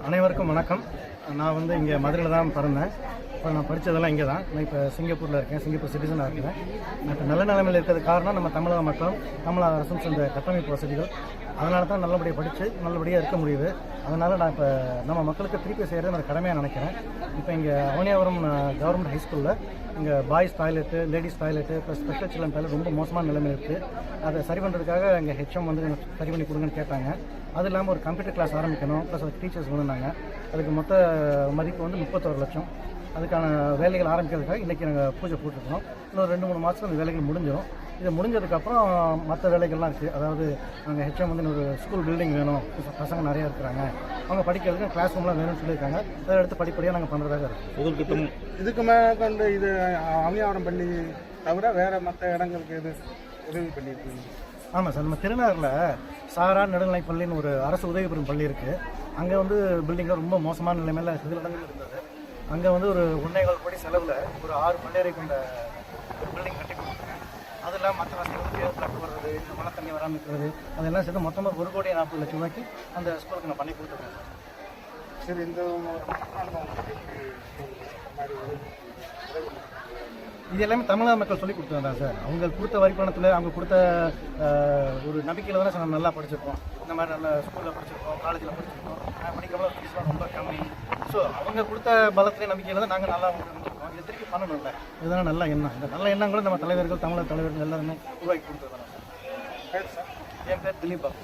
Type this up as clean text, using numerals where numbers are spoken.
அனைவருக்கும் வணக்கம். நான் இங்கே மதுரையில் தான் பிறந்தேன். இப்போ நான் படித்ததெல்லாம் இங்கே தான். நான் இப்போ சிங்கப்பூரில் இருக்கேன். சிங்கப்பூர் சிட்டிசனாக இருக்கிறேன். நான் இப்போ நல்ல நிலைமையில் இருக்கிறது காரணம் நம்ம தமிழக மக்களும் தமிழக அரசும் சேர்ந்த கட்டமைப்பு வசதிகள். அதனால தான் நல்லபடியாக படித்து நல்லபடியாக இருக்க முடியுது. அதனால் நான் இப்போ நம்ம மக்களுக்கு திருப்பி செய்கிறது என்னோட கடமையாக நினைக்கிறேன். இப்போ இங்கே அவனியாபுரம் கவர்மெண்ட் ஹைஸ்கூலில் இங்கே boys toilet, ladies toilet, plus special children toilet ரொம்ப மோசமான நிலைமையில் இருக்குது. அதை சரி பண்ணுறதுக்காக எங்கள் ஹெச்எம் சரி பண்ணி கொடுங்கன்னு கேட்டாங்க. அது இல்லாமல் ஒரு கம்ப்யூட்டர் கிளாஸ் ஆரம்பிக்கணும், ப்ளஸ் ஒரு டீச்சர்ஸ் வந்தாங்க. அதுக்கு மொத்த மதிப்பு 31 லட்சம். அதுக்கான வேலைகள் ஆரம்பிக்கிறதுக்காக இன்றைக்கி நாங்கள் பூஜை போட்டுருக்கோம். இன்னொரு 2-3 மாதத்தில் அந்த வேலைகள் முடிஞ்சிடும். இது முடிஞ்சதுக்கப்புறம் மற்ற வேலைகள்லாம் இருக்குது. அதாவது நாங்கள் ஹெச்எம் ஒரு ஸ்கூல் பில்டிங் வேணும், பசங்க நிறையா இருக்கிறாங்க, அவங்க படிக்கிறதுக்கு கிளாஸ் ரூம்லாம் வேணும்னு சொல்லியிருக்காங்க. அதை எடுத்து படிப்படியாக நாங்கள் பண்ணுறதாக இருக்குது. இதுக்கு மேலே இது அவனியாபுரம் பள்ளி தவிர வேறு மற்ற இடங்களுக்கு எது உதவி பண்ணியிருக்கீங்க? ஆமாம் சார், நம்ம திருநகரில் சாரா நடுநிலைப் பள்ளின்னு ஒரு அரசு உதவி பெறும் பள்ளி இருக்குது. அங்கே பில்டிங்கில் ரொம்ப மோசமான நிலைமையில் சில இடங்கள் இருந்தது. அங்கே ஒரு 1.25 கோடி செலவில் ஒரு 6 பள்ளியறை கொண்ட பில்டிங் கட்டி கொடுத்துருக்கேன். அது இல்லாமல் மற்ற வசதிகளுக்கு ப்ளக் வர்றது, இந்த மழை தண்ணி வராமல் இருக்கிறது, அதெல்லாம் சேர்த்து மொத்தமாக 1,40,00,000 ரூபாய்க்கு அந்த ஸ்கூலுக்கு நான் பண்ணி கொடுத்துருக்கேன் சார். சரி, இந்த இது எல்லாமே தமிழக மக்கள் சொல்லி கொடுத்தாங்க சார். அவங்க கொடுத்த வரி பணத்தில், அவங்க கொடுத்த ஒரு நம்பிக்கையில் தானே சார் நம்ம நல்லா படிச்சிருக்கோம். இந்த மாதிரி நல்ல ஸ்கூலில் படிச்சிருக்கோம், காலேஜில் படிச்சிருக்கோம். படிக்கிறப்போ ஃபீஸ்லாம் ரொம்ப கம்மி. ஸோ அவங்க கொடுத்த பலத்திலே நம்பிக்கையில் தான் நாங்கள் நல்லா இருந்திருக்கோம். இதை திருப்பி பண்ணணும்ல, இதுதான் நல்ல எண்ணம். இந்த நல்ல எண்ணங்களும் நம்ம தலைவர்கள், தமிழக தலைவர்கள் எல்லாருமே உருவாக்கி கொடுத்துருக்காங்க சார். என் பேர் திலீப் பாபு.